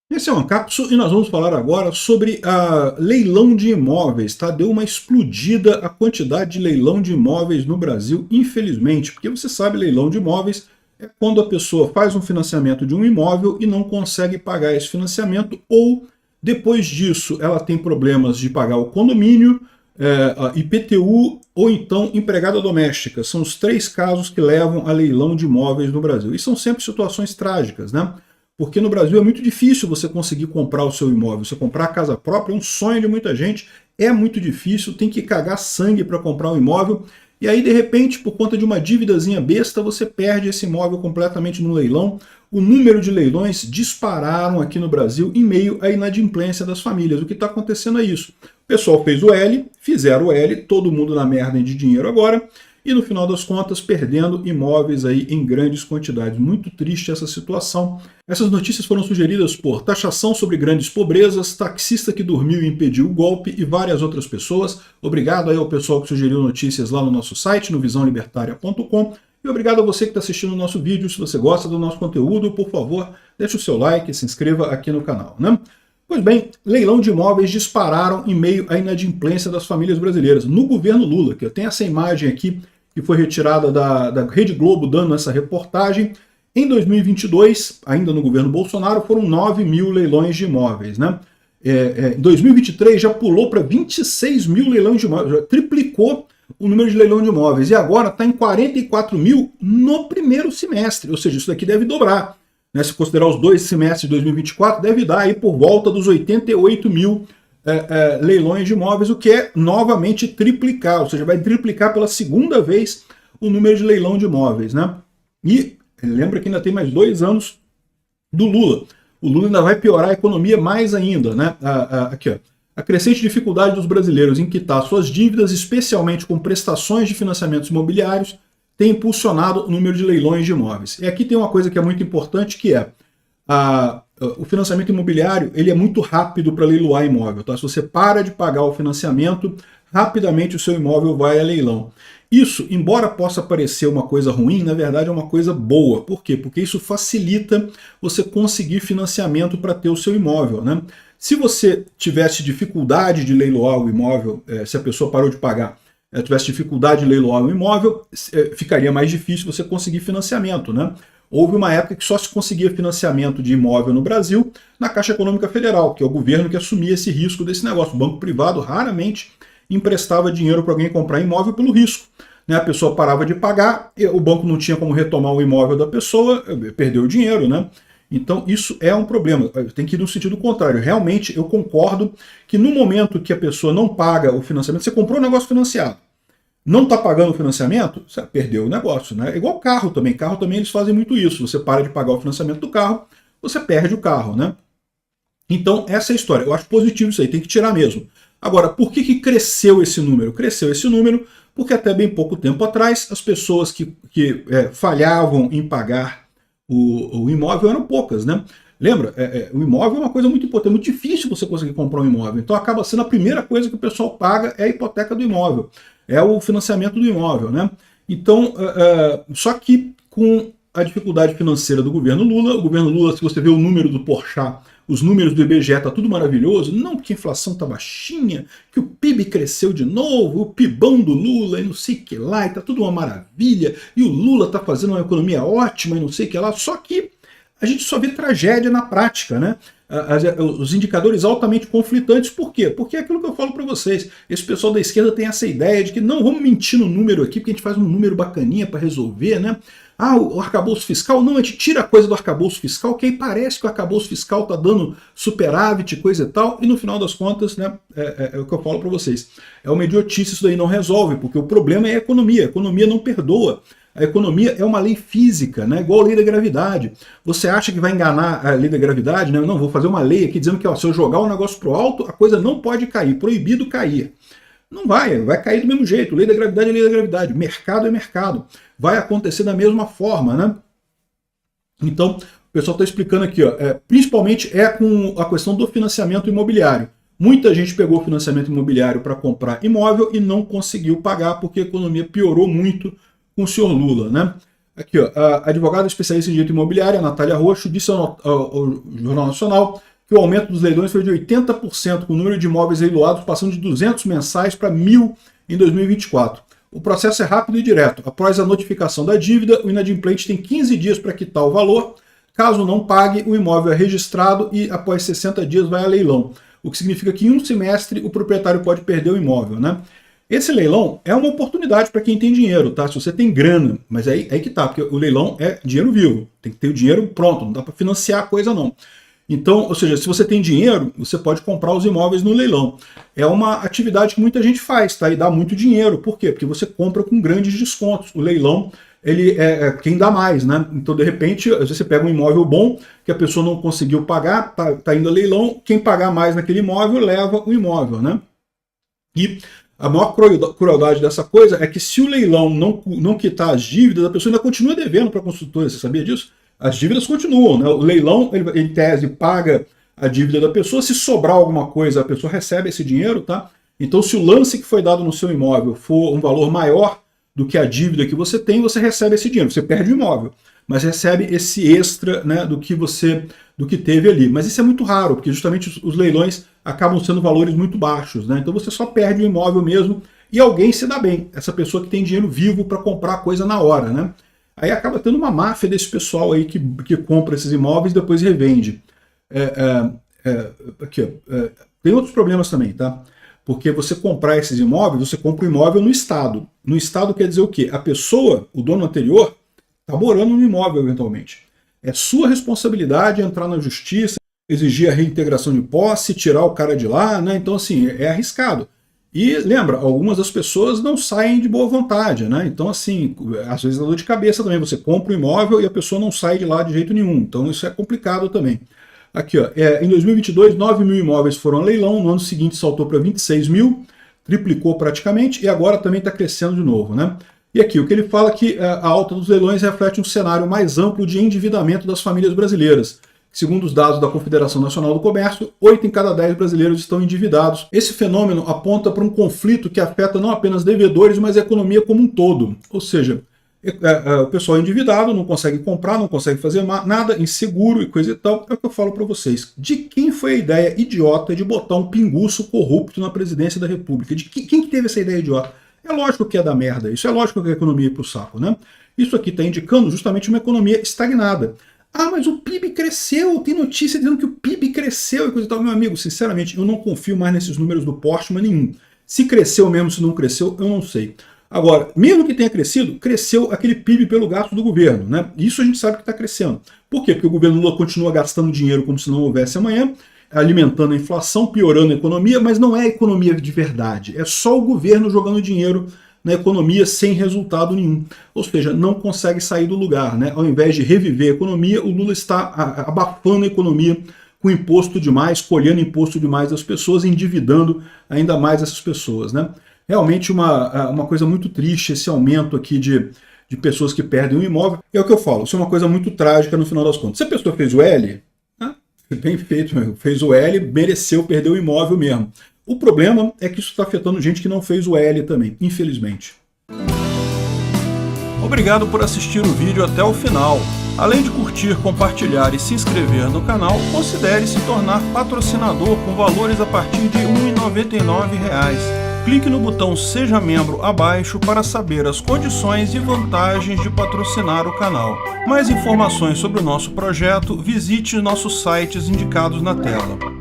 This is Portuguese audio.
Esse é o Ancapso e nós vamos falar agora sobre a leilão de imóveis, tá? Deu uma explodida a quantidade de leilão de imóveis no Brasil, infelizmente, porque você sabe, leilão de imóveis é quando a pessoa faz um financiamento de um imóvel e não consegue pagar esse financiamento, ou depois disso ela tem problemas de pagar o condomínio, a IPTU ou então empregada doméstica. São os três casos que levam a leilão de imóveis no Brasil. E são sempre situações trágicas, né? Porque no Brasil é muito difícil você conseguir comprar o seu imóvel. Você comprar a casa própria é um sonho de muita gente, é muito difícil, tem que cagar sangue para comprar um imóvel. E aí, de repente, por conta de uma dívidazinha besta, você perde esse imóvel completamente no leilão. O número de leilões dispararam aqui no Brasil em meio à inadimplência das famílias. O que está acontecendo é isso. O pessoal fez o L, fizeram o L, todo mundo na merda de dinheiro agora, e no final das contas perdendo imóveis aí em grandes quantidades. Muito triste essa situação. Essas notícias foram sugeridas por Taxação sobre Grandes Pobrezas, Taxista que Dormiu e Impediu o Golpe e várias outras pessoas. Obrigado aí ao pessoal que sugeriu notícias lá no nosso site, no visãolibertaria.com. E obrigado a você que está assistindo o nosso vídeo. Se você gosta do nosso conteúdo, por favor, deixe o seu like e se inscreva aqui no canal, né? Pois bem, leilão de imóveis dispararam em meio à inadimplência das famílias brasileiras. No governo Lula, que eu tenho essa imagem aqui, que foi retirada da Rede Globo dando essa reportagem, em 2022, ainda no governo Bolsonaro, foram 9 mil leilões de imóveis, né? Em 2023 já pulou para 26 mil leilões de imóveis, já triplicou o número de leilão de imóveis, e agora está em 44 mil no primeiro semestre, ou seja, isso daqui deve dobrar. Né, se considerar os dois semestres de 2024, deve dar aí por volta dos 88 mil leilões de imóveis, o que é novamente triplicar, ou seja, vai triplicar pela segunda vez o número de leilão de imóveis. Né? E lembra que ainda tem mais 2 anos do Lula. O Lula ainda vai piorar a economia mais ainda. Né? Aqui, ó. A crescente dificuldade dos brasileiros em quitar suas dívidas, especialmente com prestações de financiamentos imobiliários, tem impulsionado o número de leilões de imóveis. E aqui tem uma coisa que é muito importante, que é o financiamento imobiliário, ele é muito rápido para leiloar imóvel. Tá? Se você para de pagar o financiamento, rapidamente o seu imóvel vai a leilão. Isso, embora possa parecer uma coisa ruim, na verdade é uma coisa boa. Por quê? Porque isso facilita você conseguir financiamento para ter o seu imóvel. Né? Se você tivesse dificuldade de leiloar o imóvel, se a pessoa parou de pagar, tivesse dificuldade de leiloar um imóvel, ficaria mais difícil você conseguir financiamento. Né? Houve uma época que só se conseguia financiamento de imóvel no Brasil na Caixa Econômica Federal, que é o governo que assumia esse risco desse negócio. O banco privado raramente emprestava dinheiro para alguém comprar imóvel pelo risco. Né? A pessoa parava de pagar, o banco não tinha como retomar o imóvel da pessoa, perdeu o dinheiro. Né? Então isso é um problema, tem que ir no sentido contrário. Realmente eu concordo que no momento que a pessoa não paga o financiamento, você comprou um negócio financiado, não está pagando o financiamento, você perdeu o negócio. Né? É igual carro também eles fazem muito isso. Você para de pagar o financiamento do carro, você perde o carro. Né? Então essa é a história. Eu acho positivo isso aí, tem que tirar mesmo. Agora, por que cresceu esse número? Cresceu esse número porque até bem pouco tempo atrás as pessoas que falhavam em pagar o imóvel eram poucas. Né? Lembra? O imóvel é uma coisa muito importante, é muito difícil você conseguir comprar um imóvel. Então acaba sendo a primeira coisa que o pessoal paga é a hipoteca do imóvel. É o financiamento do imóvel. Né? Então, só que com a dificuldade financeira do governo Lula, o governo Lula, se você vê o número do Porchat, os números do IBGE, está tudo maravilhoso, não porque a inflação está baixinha, que o PIB cresceu de novo, o PIBão do Lula e não sei o que lá, e está tudo uma maravilha, e o Lula está fazendo uma economia ótima e não sei o que lá, só que a gente só vê tragédia na prática, né? Os indicadores altamente conflitantes. Por quê? Porque é aquilo que eu falo para vocês. Esse pessoal da esquerda tem essa ideia de que não, vamos mentir no número aqui, porque a gente faz um número bacaninha para resolver, né? Ah, o arcabouço fiscal, não, a gente tira a coisa do arcabouço fiscal, que aí parece que o arcabouço fiscal está dando superávit, coisa e tal, e no final das contas, né, é o que eu falo para vocês. É uma idiotice, isso daí não resolve, porque o problema é a economia não perdoa. A economia é uma lei física, né? Igual a lei da gravidade. Você acha que vai enganar a lei da gravidade? Né? Não, vou fazer uma lei aqui dizendo que se eu jogar o negócio para o alto, a coisa não pode cair, proibido cair. Não vai cair do mesmo jeito. Lei da gravidade é lei da gravidade. Mercado é mercado. Vai acontecer da mesma forma. Né? Então, o pessoal está explicando aqui, ó, principalmente com a questão do financiamento imobiliário. Muita gente pegou financiamento imobiliário para comprar imóvel e não conseguiu pagar porque a economia piorou muito com o senhor Lula. Né? Aqui, ó, a advogada especialista em direito imobiliário, a Natália Roxo, disse ao Jornal Nacional que o aumento dos leilões foi de 80%, com o número de imóveis leiloados passando de 200 mensais para 1.000 em 2024. O processo é rápido e direto. Após a notificação da dívida, o inadimplente tem 15 dias para quitar o valor. Caso não pague, o imóvel é registrado e após 60 dias vai a leilão. O que significa que em um semestre o proprietário pode perder o imóvel, né? Esse leilão é uma oportunidade para quem tem dinheiro, tá? Se você tem grana, mas aí que tá, porque o leilão é dinheiro vivo. Tem que ter o dinheiro pronto, não dá para financiar a coisa não. Então, ou seja, se você tem dinheiro, você pode comprar os imóveis no leilão. É uma atividade que muita gente faz, tá? E dá muito dinheiro. Por quê? Porque você compra com grandes descontos. O leilão, ele é quem dá mais, né? Então, de repente, às vezes você pega um imóvel bom, que a pessoa não conseguiu pagar, tá indo a leilão, quem pagar mais naquele imóvel leva o imóvel, né? E a maior crueldade dessa coisa é que se o leilão não quitar as dívidas, a pessoa ainda continua devendo para a construtora. Você sabia disso? As dívidas continuam, né? O leilão, ele, em tese, paga a dívida da pessoa. Se sobrar alguma coisa, a pessoa recebe esse dinheiro, tá? Então, se o lance que foi dado no seu imóvel for um valor maior do que a dívida que você tem, você recebe esse dinheiro. Você perde o imóvel, mas recebe esse extra, né, do que teve ali. Mas isso é muito raro, porque justamente os leilões acabam sendo valores muito baixos, né? Então você só perde o imóvel mesmo e alguém se dá bem. Essa pessoa que tem dinheiro vivo para comprar coisa na hora, né? Aí acaba tendo uma máfia desse pessoal aí que compra esses imóveis e depois revende. Tem outros problemas também, tá? Porque você comprar esses imóveis, você compra o imóvel no Estado. No Estado quer dizer o quê? A pessoa, o dono anterior, está morando no imóvel eventualmente. É sua responsabilidade entrar na justiça, exigir a reintegração de posse, tirar o cara de lá, né? Então, assim, é arriscado. E lembra, algumas das pessoas não saem de boa vontade, né? Então, assim, às vezes dá dor de cabeça também. Você compra o imóvel e a pessoa não sai de lá de jeito nenhum. Então, isso é complicado também. Aqui, ó, em 2022, 9.000 imóveis foram a leilão. No ano seguinte, saltou para 26.000, triplicou praticamente, e agora também está crescendo de novo, né? E aqui, o que ele fala é que a alta dos leilões reflete um cenário mais amplo de endividamento das famílias brasileiras. Segundo os dados da Confederação Nacional do Comércio, 8 em cada 10 brasileiros estão endividados. Esse fenômeno aponta para um conflito que afeta não apenas devedores, mas a economia como um todo. Ou seja, o pessoal é endividado, não consegue comprar, não consegue fazer nada, inseguro e coisa e tal. É o que eu falo para vocês. De quem foi a ideia idiota de botar um pinguço corrupto na presidência da República? De quem que teve essa ideia idiota? É lógico que é da merda isso, é lógico que a economia ia para o saco, né? Isso aqui está indicando justamente uma economia estagnada. Ah, mas o PIB cresceu, tem notícia dizendo que o PIB cresceu e coisa e tal. Meu amigo, sinceramente, eu não confio mais nesses números do Postman nenhum. Se cresceu mesmo, se não cresceu, eu não sei. Agora, mesmo que tenha crescido, cresceu aquele PIB pelo gasto do governo, né? Isso a gente sabe que está crescendo. Por quê? Porque o governo Lula continua gastando dinheiro como se não houvesse amanhã, alimentando a inflação, piorando a economia, mas não é economia de verdade. É só o governo jogando dinheiro na economia sem resultado nenhum. Ou seja, não consegue sair do lugar, né? Ao invés de reviver a economia, o Lula está abafando a economia com imposto demais, colhendo imposto demais das pessoas, endividando ainda mais essas pessoas, né? Realmente uma coisa muito triste esse aumento aqui de pessoas que perdem o imóvel. É o que eu falo, isso é uma coisa muito trágica no final das contas. Se a pessoa fez o L, bem feito, fez o L, mereceu perder o imóvel mesmo. O problema é que isso está afetando gente que não fez o L também, infelizmente. Obrigado por assistir o vídeo até o final. Além de curtir, compartilhar e se inscrever no canal, considere se tornar patrocinador com valores a partir de R$ 1,99. Clique no botão Seja Membro abaixo para saber as condições e vantagens de patrocinar o canal. Mais informações sobre o nosso projeto, visite nossos sites indicados na tela.